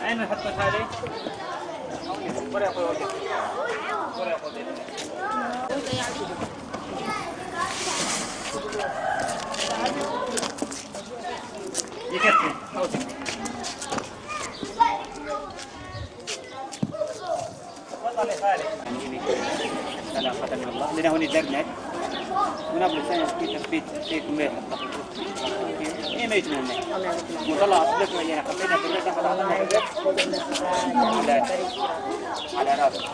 أين نحط هذه؟ ولا يقول ولا يقول يكفي والله خالد سلام ختم الله لنا هون الدرنك ونبل سنة في تثبيت شيء مريح إيه ما يتمنى وطلع أصدق ويانا خلينا في الرزق على راسه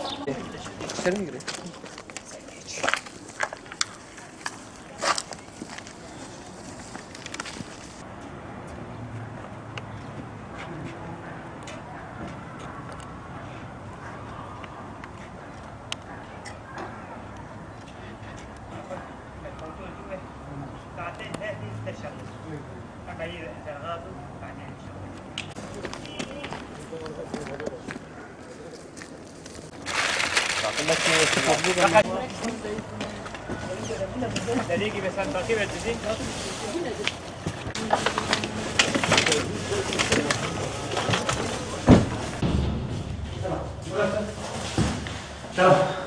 دليقي بس أنت كيف تجي؟ تمام.